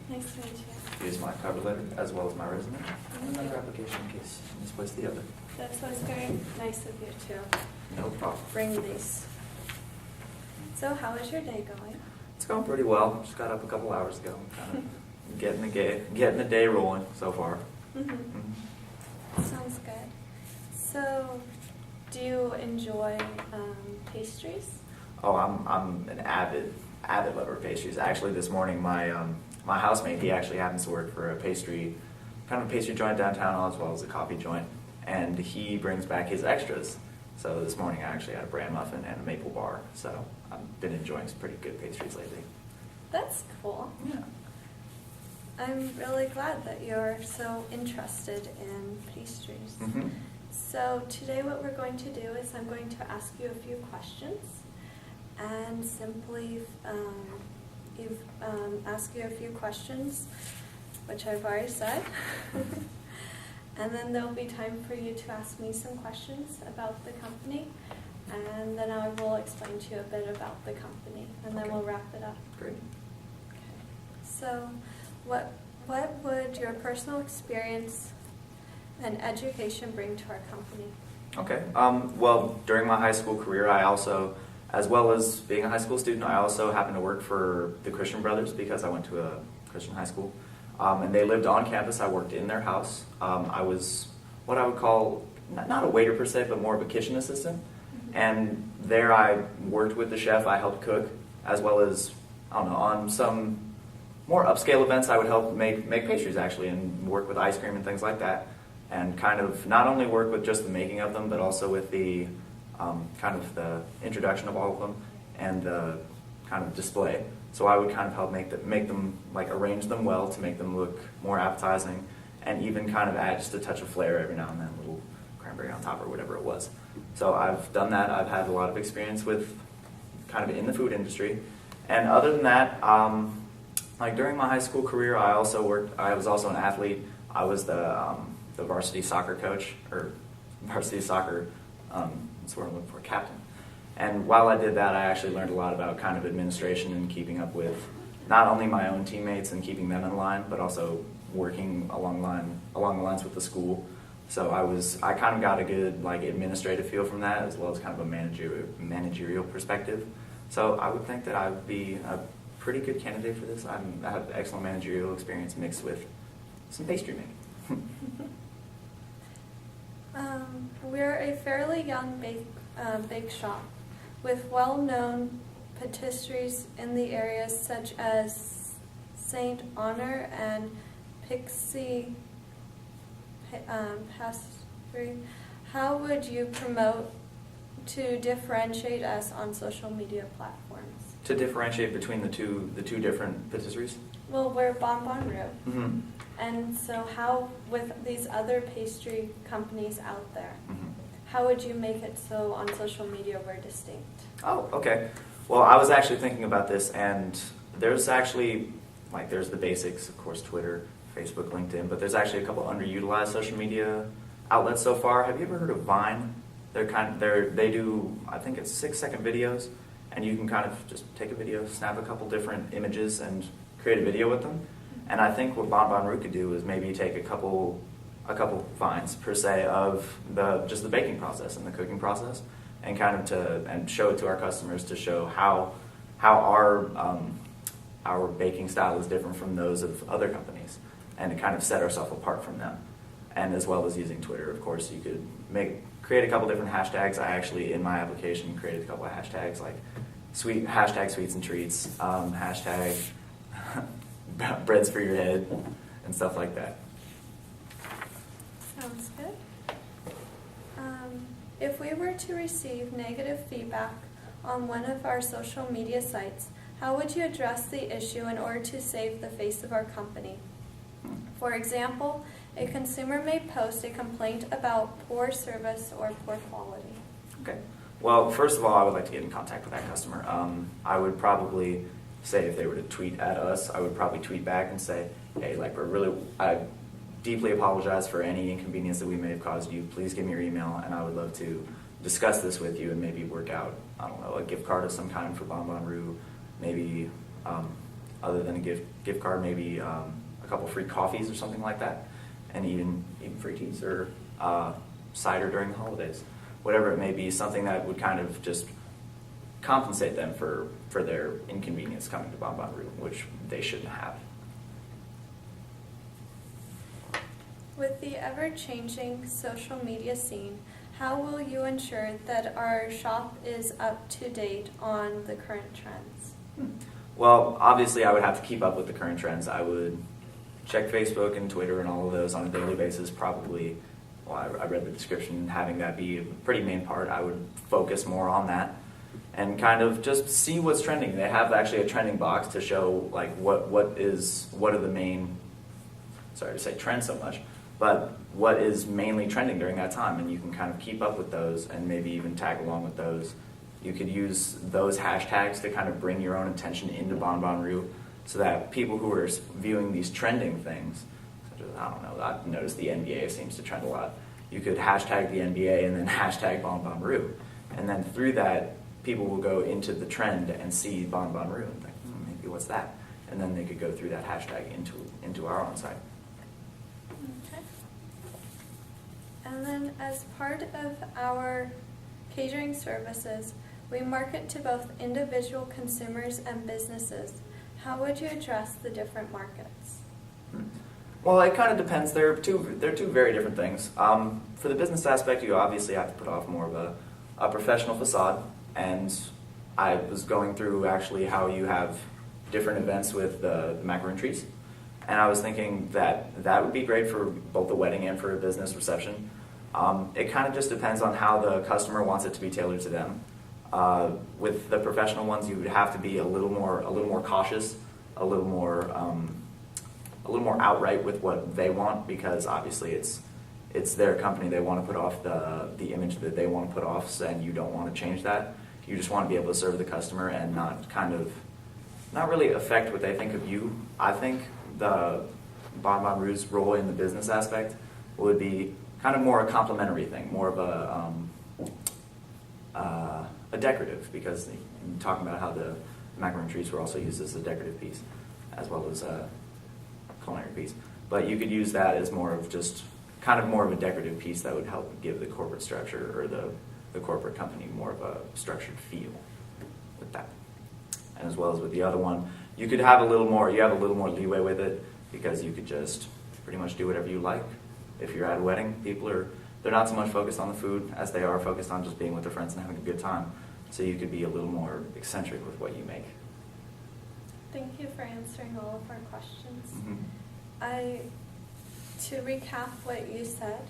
Nice to meet you. Here's my cover letter as well as my resume and another application in case you misplaced the other. That was very nice of you to No problem. bring these. So how is your day going? It's going pretty well. Just got up a couple hours ago. Kind of getting the day rolling so far. Sounds good. So, do you enjoy pastries? Oh, I'm an avid lover of pastries. Actually, this morning my housemate, he actually happens to work for a pastry joint downtown as well as a coffee joint, and he brings back his extras. So this morning I actually had a bran muffin and a maple bar. So I've been enjoying some pretty good pastries lately. That's cool. Yeah. I'm really glad that you're so interested in pastries. Mm-hmm. So today what we're going to do is I'm going to ask you a few questions and simply ask you a few questions, which I've already said. And then there'll be time for you to ask me some questions about the company, and then I will explain to you a bit about the company, and then Okay. we'll wrap it up. Great. Okay. So, what would your personal experience and education bring to our company? Okay. Well, during my high school career, I also, as well as being a high school student, I also happened to work for the Christian Brothers because I went to a Christian high school. And they lived on campus. I worked in their house. I was what I would call, not a waiter per se, but more of a kitchen assistant. Mm-hmm. And there I worked with the chef. I helped cook, as well as, I don't know, on some more upscale events, I would help make pastries actually and work with ice cream and things like that. And kind of not only work with just the making of them, but also with the kind of the introduction of all of them and the kind of display. So I would kind of help make them, like arrange them well to make them look more appetizing, and even kind of add just a touch of flair every now and then, a little cranberry on top or whatever it was. So I've done that. I've had a lot of experience with kind of in the food industry. And other than that, like during my high school career, I was also an athlete. I was the varsity soccer coach, or varsity soccer, that's what I'm looking for, captain. And while I did that, I actually learned a lot about kind of administration and keeping up with not only my own teammates and keeping them in line, but also working along the lines with the school. So I kind of got a good like administrative feel from that, as well as kind of a managerial perspective. So I would think that I would be a pretty good candidate for this. I have excellent managerial experience mixed with some pastry making. We're a fairly young bake shop with well-known patisseries in the areas such as Saint Honor and Pixie Pastry. How would you promote to differentiate us on social media platforms? To differentiate between the two different patisseries? Well, we're Bon Rue. Mm-hmm. And so how, with these other pastry companies out there, Mm-hmm. how would you make it so on social media we're distinct? Oh, okay. Well, I was actually thinking about this, and there's actually, there's the basics, of course, Twitter, Facebook, LinkedIn, but there's actually a couple underutilized social media outlets so far. Have you ever heard of Vine? They do, I think it's 6-second videos, and you can kind of just take a video, snap a couple different images, and create a video with them. And I think what Bon Rue could do is maybe take a couple vines per se of just the baking process and the cooking process, and kind of and show it to our customers to show how our baking style is different from those of other companies, and to kind of set ourselves apart from them. And as well as using Twitter, of course, you could create a couple different hashtags. I actually, in my application, created a couple of hashtags like sweets and treats, hashtag breads for your head, and stuff like that. Sounds good. If we were to receive negative feedback on one of our social media sites, how would you address the issue in order to save the face of our company? For example, a consumer may post a complaint about poor service or poor quality. Okay. Well, first of all, I would like to get in contact with that customer. I would probably say, if they were to tweet at us, I would probably tweet back and say, hey, I deeply apologize for any inconvenience that we may have caused you. Please give me your email, and I would love to discuss this with you and maybe work out, I don't know, a gift card of some kind for Bon Rue, maybe other than a gift card, maybe a couple free coffees or something like that, and even free teas or cider during the holidays. Whatever it may be, something that would kind of just compensate them for their inconvenience coming to Bon Rue, which they shouldn't have. With the ever-changing social media scene, how will you ensure that our shop is up to date on the current trends? Well, obviously I would have to keep up with the current trends. I would check Facebook and Twitter and all of those on a daily basis, probably. Well, I read the description, having that be a pretty main part. I would focus more on that and kind of just see what's trending. They have actually a trending box to show like what are the main, sorry to say trend so much, but what is mainly trending during that time, and you can kind of keep up with those and maybe even tag along with those. You could use those hashtags to kind of bring your own attention into Bon Rue, so that people who are viewing these trending things, such as, I don't know, I've noticed the NBA seems to trend a lot. You could hashtag the NBA and then hashtag Bon Rue. And then through that, people will go into the trend and see Bon Rue and think, maybe what's that? And then they could go through that hashtag into our own site. Okay. And then as part of our catering services, we market to both individual consumers and businesses. How would you address the different markets? Well, it kind of depends. They're two very different things. For the business aspect, you obviously have to put off more of a professional facade. And I was going through actually how you have different events with the macaroon trees. And I was thinking that would be great for both the wedding and for a business reception. It kind of just depends on how the customer wants it to be tailored to them. With the professional ones, you would have to be a little more cautious, a little more outright with what they want, because obviously it's their company. They want to put off the image that they want to put off, and you don't want to change that. You just want to be able to serve the customer and not really affect what they think of you. I think the Bon Rue's role in the business aspect would be kind of more a complimentary thing, more of a decorative, because you're talking about how the macaroon trees were also used as a decorative piece as well as a culinary piece. But you could use that as more of a decorative piece that would help give the corporate structure or the corporate company more of a structured feel with that. And as well as with the other one, you could have a little more leeway with it, because you could just pretty much do whatever you like. If you're at a wedding, they're not so much focused on the food as they are focused on just being with their friends and having a good time. So you could be a little more eccentric with what you make. Thank you for answering all of our questions. Mm-hmm. To recap what you said,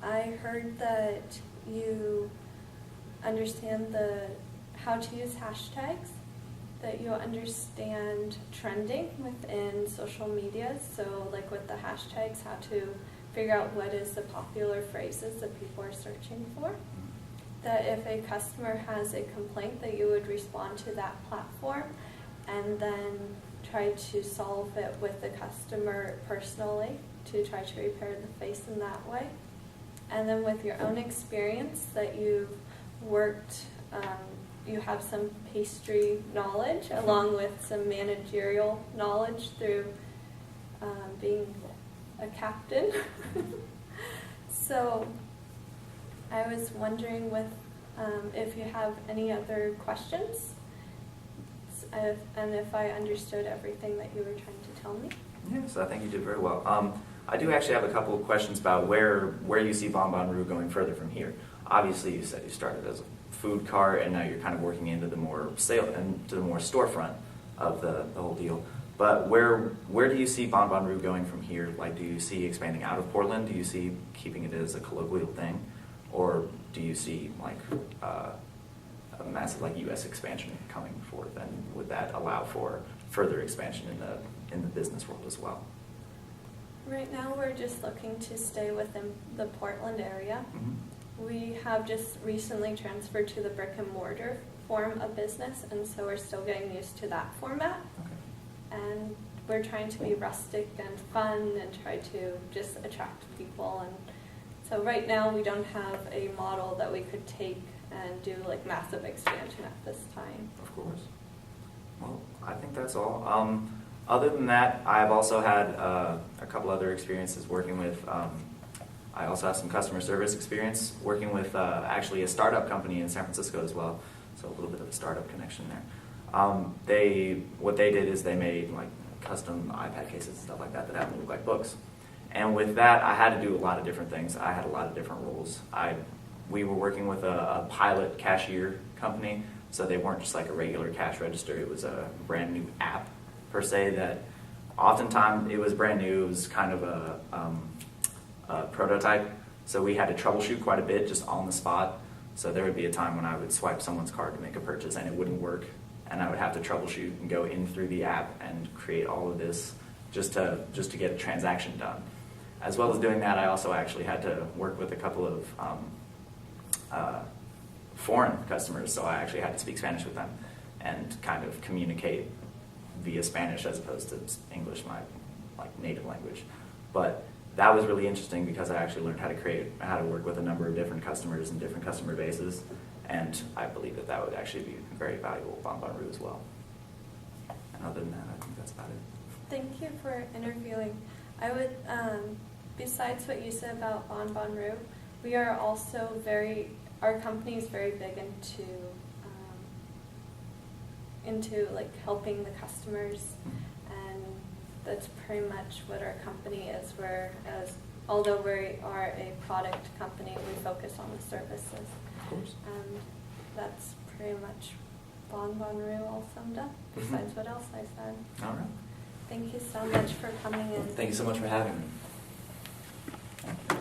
I heard that you understand how to use hashtags, that you understand trending within social media, so like with the hashtags, how to figure out what is the popular phrases that people are searching for. That if a customer has a complaint, that you would respond to that platform and then try to solve it with the customer personally to try to repair the face in that way. And then with your own experience that you've worked, you have some pastry knowledge along with some managerial knowledge through being a captain. So I was wondering if you have any other questions, and if I understood everything that you were trying to tell me. Yes, I think you did very well. I do actually have a couple of questions about where you see Bon Rue going further from here. Obviously, you said you started as a food cart, and now you're kind of working into the more storefront of the whole deal. But where do you see Bon Rue going from here? Like, do you see expanding out of Portland? Do you see keeping it as a colloquial thing? Or do you see like a massive like U.S. expansion coming forth, and would that allow for further expansion in the business world as well? Right now we're just looking to stay within the Portland area. Mm-hmm. We have just recently transferred to the brick and mortar form of business, and so we're still getting used to that format. Okay. And we're trying to be rustic and fun and try to just attract people. And so right now we don't have a model that we could take and do like massive expansion at this time. Of course. Well, I think that's all. Other than that, I've also had a couple other experiences working with, I also have some customer service experience working with actually a startup company in San Francisco as well, so a little bit of a startup connection there. What they did is they made like custom iPad cases and stuff like that that happen to look like books. And with that, I had to do a lot of different things. I had a lot of different roles. We were working with a pilot cashier company, so they weren't just like a regular cash register. It was a brand new app per se that oftentimes it was brand new. It was kind of a prototype, so we had to troubleshoot quite a bit just on the spot. So there would be a time when I would swipe someone's card to make a purchase and it wouldn't work, and I would have to troubleshoot and go in through the app and create all of this just to get a transaction done. As well as doing that, I also actually had to work with a couple of foreign customers, so I actually had to speak Spanish with them and kind of communicate via Spanish as opposed to English, my native language. But that was really interesting because I actually learned how to work with a number of different customers and different customer bases, and I believe that would actually be very valuable at Bon Rue as well. And other than that, I think that's about it. Thank you for interviewing. I would, besides what you said about Bon Rue, we are also our company is very big into like helping the customers, and that's pretty much what our company is. Although we are a product company, we focus on the services. Of course. And that's pretty much Bon Rue all summed up, besides what else I said. All right. Thank you so much for coming in. Thank you so much for having me.